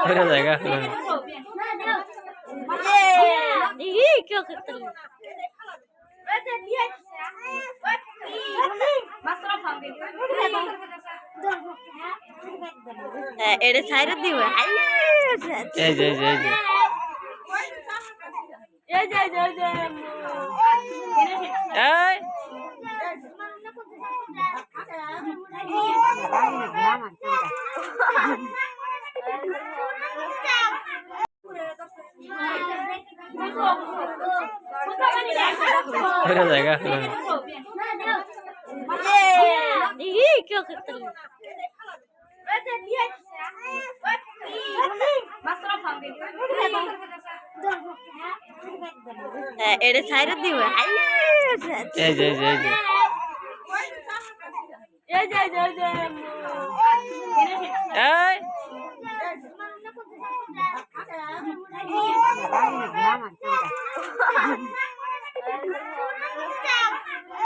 এটা জায়গা क्यों करते हैं? एड़े साइड दियो है এই যে এই যে এই যে এই এটা জায়গা क्यों करते हैं? एड़े साइड दियो है এই যে এই যে এই যে এই